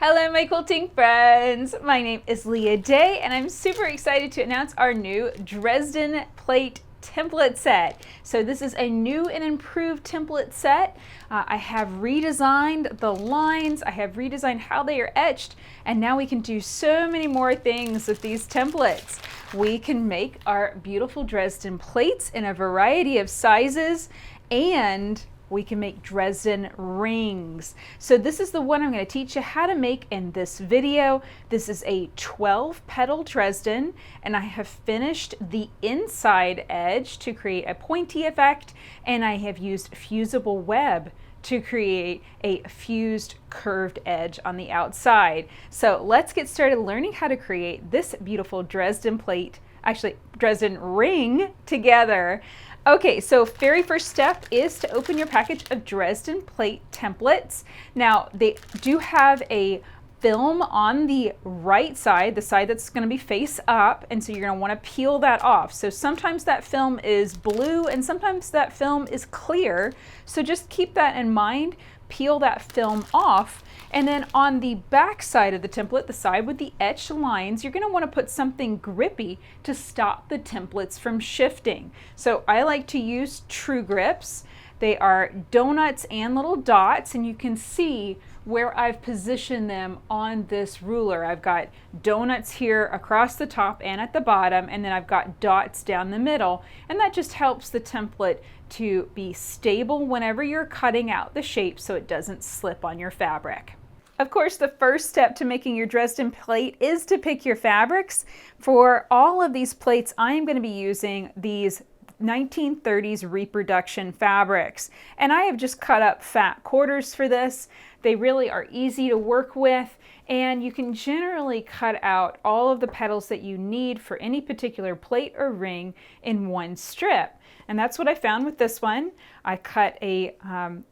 Hello my quilting friends! My name is Leah Day and I'm super excited to announce our new Dresden plate template set. So this is a new and improved template set. I have redesigned the lines, I have redesigned how they are etched, and now we can do so many more things with these templates. We can make our beautiful Dresden plates in a variety of sizes, and we can make Dresden rings. So this is the one I'm going to teach you how to make in this video. This is a 12 petal Dresden, and I have finished the inside edge to create a pointy effect, and I have used fusible web to create a fused curved edge on the outside. So let's get started learning how to create this beautiful Dresden plate, actually Dresden ring, together. Okay, so very first step is to open your package of Dresden plate templates. Now they do have a film on the right side, the side that's going to be face up, and so you're going to want to peel that off. So sometimes that film is blue and sometimes that film is clear, so just keep that in mind. Peel that film off, and then on the back side of the template, the side with the etched lines, you're going to want to put something grippy to stop the templates from shifting. So I like to use True Grips. They are donuts and little dots, and you can see where I've positioned them on this ruler. I've got donuts here across the top and at the bottom, and then I've got dots down the middle, and that just helps the template to be stable whenever you're cutting out the shape so it doesn't slip on your fabric. Of course, the first step to making your Dresden plate is to pick your fabrics. For all of these plates, I am going to be using these 1930s reproduction fabrics, and I have just cut up fat quarters for this. They really are easy to work with, and you can generally cut out all of the petals that you need for any particular plate or ring in one strip. And that's what I found with this one. I cut a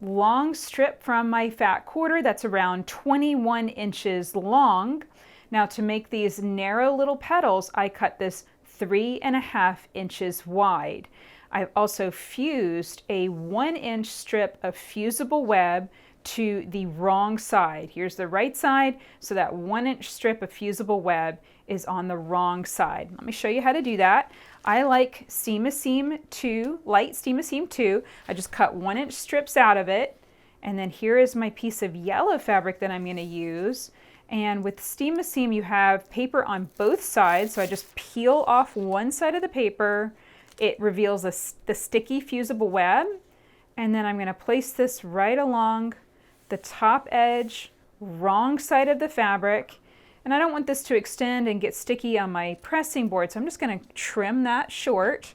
long strip from my fat quarter that's around 21 inches long. Now to make these narrow little petals, I cut this 3.5 inches wide. I've also fused a 1-inch strip of fusible web to the wrong side. Here's the right side, so that 1-inch strip of fusible web is on the wrong side. Let me show you how to do that. I like Steam-A-Seam 2, light Steam-A-Seam 2. I just cut 1-inch strips out of it, and then here is my piece of yellow fabric that I'm going to use. And with Steam-A-Seam, you have paper on both sides, so I just peel off one side of the paper. It reveals the sticky fusible web, and then I'm going to place this right along the top edge, wrong side of the fabric. And I don't want this to extend and get sticky on my pressing board, so I'm just going to trim that short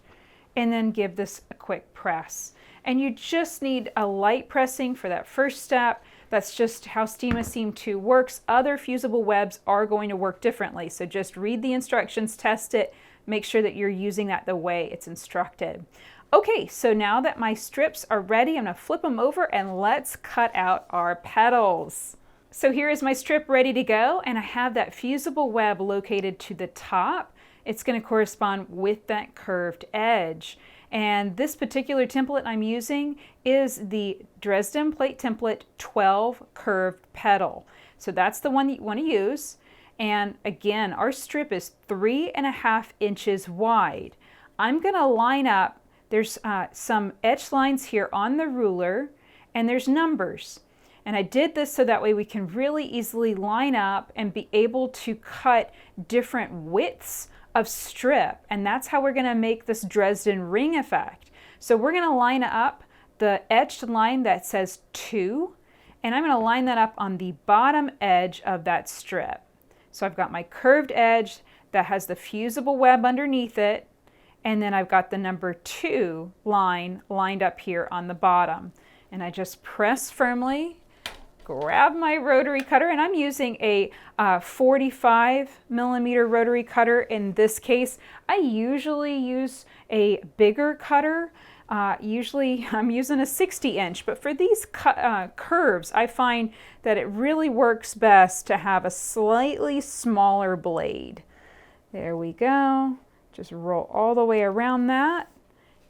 and then give this a quick press. And you just need a light pressing for that first step. That's just how Steam-A-Seam 2 works. Other fusible webs are going to work differently, so just read the instructions, test it, make sure that you're using that the way it's instructed. Okay, so now that my strips are ready, I'm going to flip them over and let's cut out our petals. So here is my strip ready to go, and I have that fusible web located to the top. It's going to correspond with that curved edge. And this particular template I'm using is the Dresden plate template 12 curved petal. So that's the one that you want to use. And again, our strip is 3.5 inches wide. I'm going to line up, there's some etched lines here on the ruler, and there's numbers. And I did this so that way we can really easily line up and be able to cut different widths of strip, and that's how we're going to make this Dresden ring effect. So we're going to line up the etched line that says 2, and I'm going to line that up on the bottom edge of that strip. So I've got my curved edge that has the fusible web underneath it, and then I've got the number 2 line lined up here on the bottom. And I just press firmly, grab my rotary cutter, and I'm using a 45mm rotary cutter in this case. I usually use a bigger cutter. Usually I'm using a 60-inch, but for these curves, I find that it really works best to have a slightly smaller blade. There we go. Just roll all the way around that,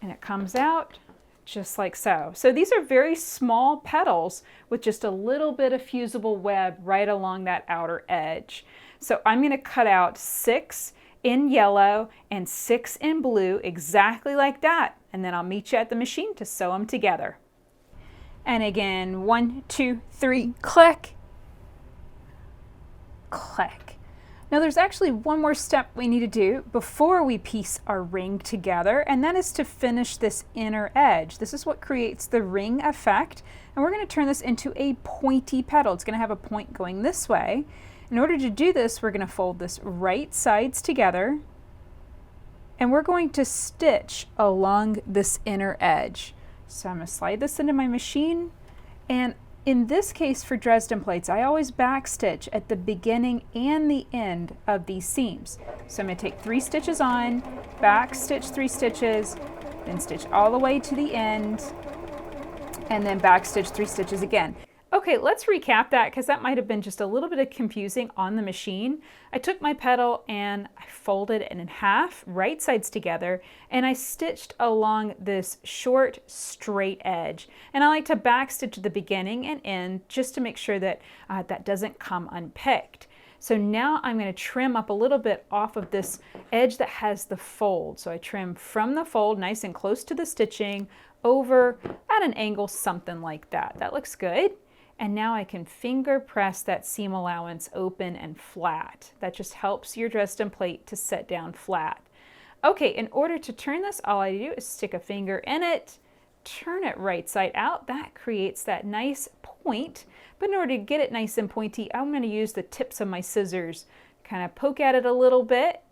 and it comes out just like so. So these are very small petals with just a little bit of fusible web right along that outer edge. So I'm going to cut out 6 in yellow and 6 in blue, exactly like that. And then I'll meet you at the machine to sew them together. And again, 1, 2, 3, click, click. Now there's actually one more step we need to do before we piece our ring together, and that is to finish this inner edge. This is what creates the ring effect, and we're going to turn this into a pointy petal. It's going to have a point going this way. In order to do this, we're going to fold this right sides together, and we're going to stitch along this inner edge. So I'm going to slide this into my machine, and in this case for Dresden plates, I always backstitch at the beginning and the end of these seams. So I'm going to take 3 stitches on, backstitch 3 stitches, then stitch all the way to the end, and then backstitch 3 stitches again. Okay, let's recap that because that might have been just a little bit of confusing on the machine. I took my petal and I folded it in half, right sides together, and I stitched along this short, straight edge. And I like to backstitch at the beginning and end just to make sure that that doesn't come unpicked. So now I'm going to trim up a little bit off of this edge that has the fold. So I trim from the fold nice and close to the stitching over at an angle, something like that. That looks good. And now I can finger press that seam allowance open and flat. That just helps your Dresden plate to set down flat. Okay, in order to turn this, all I do is stick a finger in it, turn it right side out. That creates that nice point. But in order to get it nice and pointy, I'm going to use the tips of my scissors, kind of poke at it a little bit.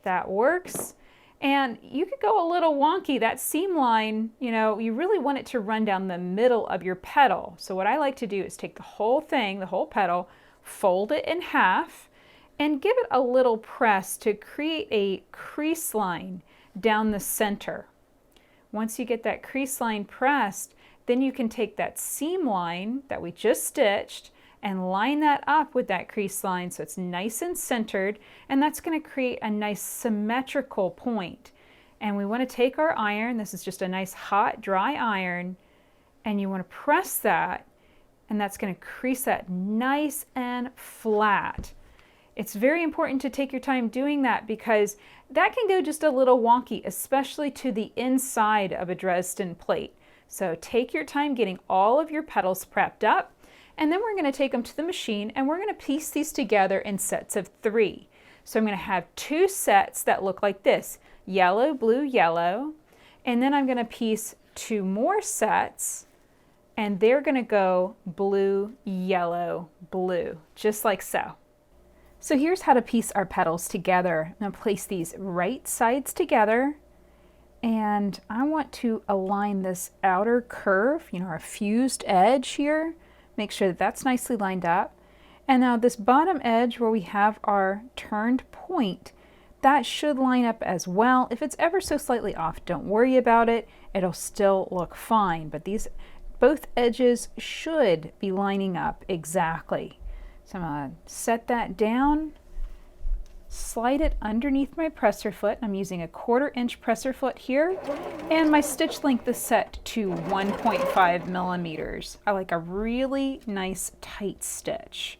That works. And you could go a little wonky. That seam line, you know, you really want it to run down the middle of your petal. So what I like to do is take the whole thing, the whole petal, fold it in half, and give it a little press to create a crease line down the center. Once you get that crease line pressed, then you can take that seam line that we just stitched and line that up with that crease line so it's nice and centered, and that's going to create a nice symmetrical point. And we want to take our iron, this is just a nice hot dry iron, and you want to press that, and that's going to crease that nice and flat. It's very important to take your time doing that because that can go just a little wonky, especially to the inside of a Dresden plate. So take your time getting all of your petals prepped up. And then we're going to take them to the machine and we're going to piece these together in sets of 3. So I'm going to have 2 sets that look like this, yellow, blue, yellow. And then I'm going to piece 2 more sets and they're going to go blue, yellow, blue, just like so. So here's how to piece our petals together. I'm going to place these right sides together and I want to align this outer curve, you know, our fused edge here. Make sure that that's nicely lined up. And now this bottom edge where we have our turned point, that should line up as well. If it's ever so slightly off, don't worry about it. It'll still look fine. But these both edges should be lining up exactly. So I'm going to set that down, slide it underneath my presser foot. I'm using a 1/4 inch presser foot here, and my stitch length is set to 1.5 millimeters. I like a really nice tight stitch.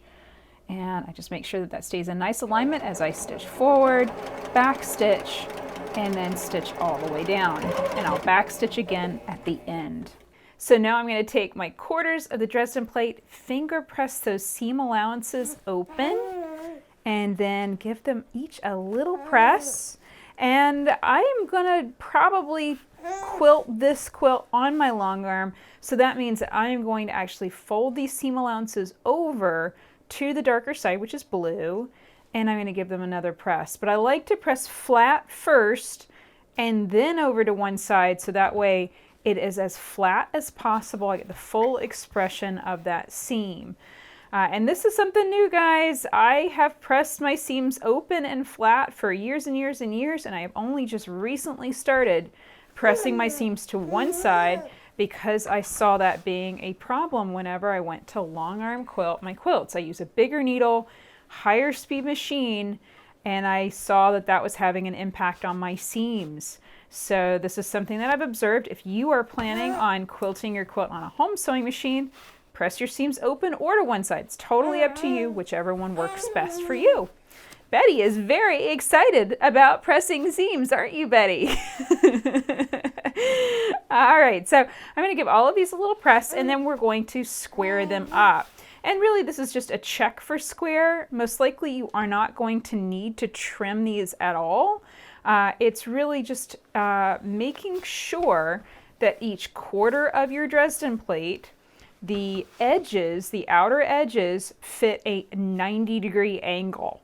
And I just make sure that that stays in nice alignment as I stitch forward, back stitch, and then stitch all the way down. And I'll back stitch again at the end. So now I'm going to take my quarters of the Dresden plate, finger press those seam allowances open, and then give them each a little press. And I'm gonna probably quilt this quilt on my long arm. So that means that I am going to actually fold these seam allowances over to the darker side, which is blue, and I'm gonna give them another press. But I like to press flat first and then over to one side so that way it is as flat as possible. I get the full expression of that seam. And this is something new, guys. I have pressed my seams open and flat for years and years and years, and I have only just recently started pressing my seams to one side because I saw that being a problem whenever I went to long arm quilt my quilts. I use a bigger needle, higher speed machine, and I saw that that was having an impact on my seams. So this is something that I've observed. If you are planning on quilting your quilt on a home sewing machine, press your seams open or to one side. It's totally up to you, whichever one works best for you. Betty is very excited about pressing seams, aren't you, Betty? All right, so I'm going to give all of these a little press, and then we're going to square them up. And really, this is just a check for square. Most likely, you are not going to need to trim these at all. It's really just making sure that each quarter of your Dresden plate, the edges, the outer edges, fit a 90-degree angle.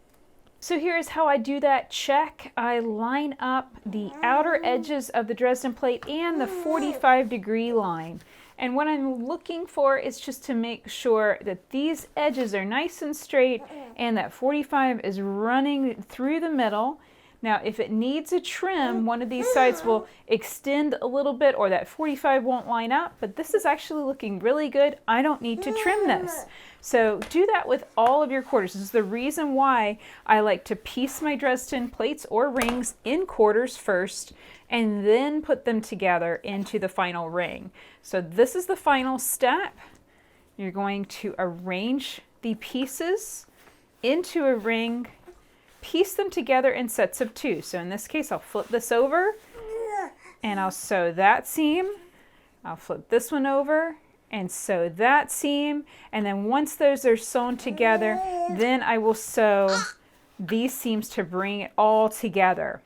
So here's how I do that check. I line up the outer edges of the Dresden plate and the 45-degree line. And what I'm looking for is just to make sure that these edges are nice and straight and that 45 is running through the middle. Now, if it needs a trim, one of these sides will extend a little bit or that 45 won't line up, but this is actually looking really good. I don't need to trim this. So do that with all of your quarters. This is the reason why I like to piece my Dresden plates or rings in quarters first and then put them together into the final ring. So this is the final step. You're going to arrange the pieces into a ring, piece them together in sets of 2. So in this case, I'll flip this over and I'll sew that seam. I'll flip this one over and sew that seam. And then once those are sewn together, then I will sew these seams to bring it all together.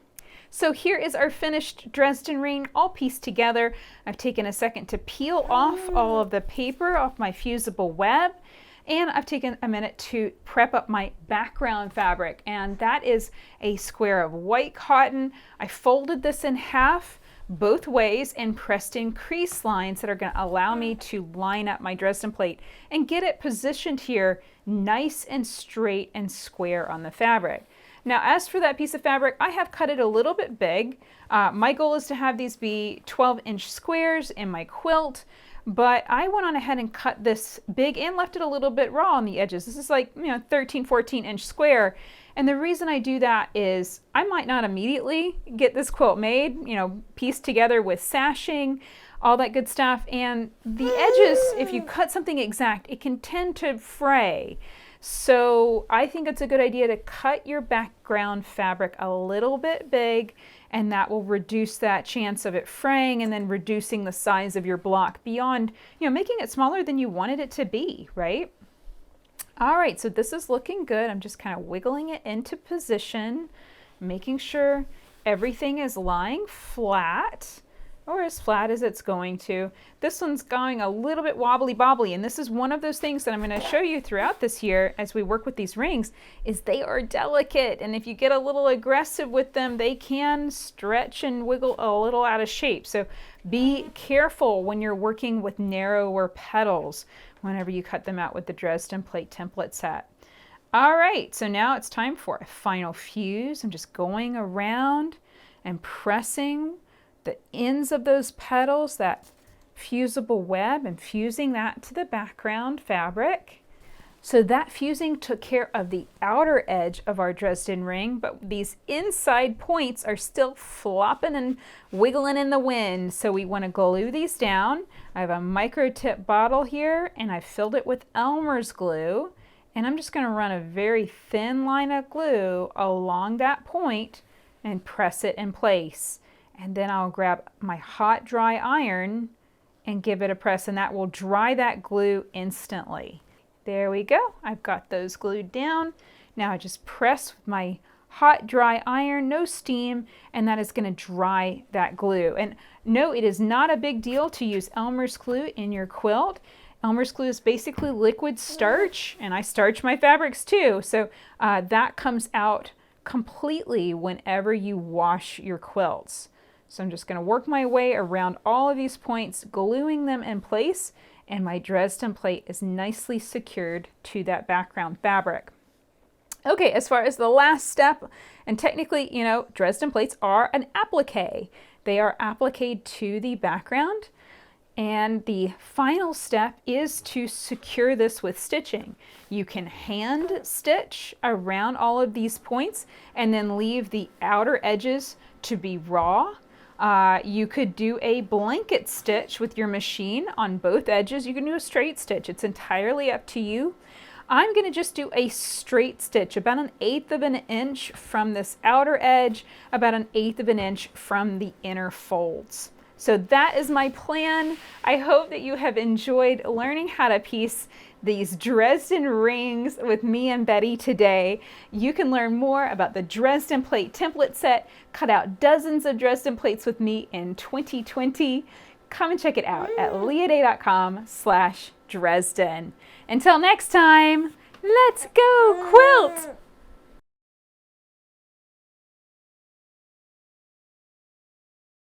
So here is our finished Dresden ring all pieced together. I've taken a second to peel off all of the paper off my fusible web. And I've taken a minute to prep up my background fabric, and that is a square of white cotton. I folded this in half both ways and pressed in crease lines that are going to allow me to line up my Dresden plate and get it positioned here nice and straight and square on the fabric. Now, as for that piece of fabric, I have cut it a little bit big. My goal is to have these be 12-inch squares in my quilt. But I went on ahead and cut this big and left it a little bit raw on the edges. This is like, 13, 14-inch square. And the reason I do that is I might not immediately get this quilt made, pieced together with sashing, all that good stuff. And the edges, if you cut something exact, it can tend to fray. So I think it's a good idea to cut your background fabric a little bit big, and that will reduce that chance of it fraying and then reducing the size of your block beyond, making it smaller than you wanted it to be, right? All right, so this is looking good. I'm just kind of wiggling it into position, making sure everything is lying flat, or as flat as it's going to. This one's going a little bit wobbly bobbly, and this is one of those things that I'm going to show you throughout this year as we work with these rings, is they are delicate, and if you get a little aggressive with them, they can stretch and wiggle a little out of shape. So be careful when you're working with narrower petals whenever you cut them out with the Dresden plate template set. All right, so now it's time for a final fuse. I'm just going around and pressing the ends of those petals, that fusible web, and fusing that to the background fabric. So that fusing took care of the outer edge of our Dresden ring, but these inside points are still flopping and wiggling in the wind. So we want to glue these down. I have a micro tip bottle here, and I filled it with Elmer's glue. And I'm just going to run a very thin line of glue along that point and press it in place. And then I'll grab my hot dry iron and give it a press, and that will dry that glue instantly. There we go. I've got those glued down. Now I just press with my hot dry iron, no steam, and that is going to dry that glue. And no, it is not a big deal to use Elmer's glue in your quilt. Elmer's glue is basically liquid starch, and I starch my fabrics too. So that comes out completely whenever you wash your quilts. So I'm just going to work my way around all of these points, gluing them in place, and my Dresden plate is nicely secured to that background fabric. Okay, as far as the last step, and technically, Dresden plates are an applique. They are appliqued to the background. And the final step is to secure this with stitching. You can hand stitch around all of these points and then leave the outer edges to be raw. You could do a blanket stitch with your machine on both edges. You can do a straight stitch. It's entirely up to you. I'm going to just do a straight stitch, about 1/8 of an inch from this outer edge, about 1/8 of an inch from the inner folds. So that is my plan. I hope that you have enjoyed learning how to piece these Dresden rings with me and Betty today. You can learn more about the Dresden plate template set, cut out dozens of Dresden plates with me in 2020. Come and check it out at leahday.com/Dresden. Until next time, let's go quilt!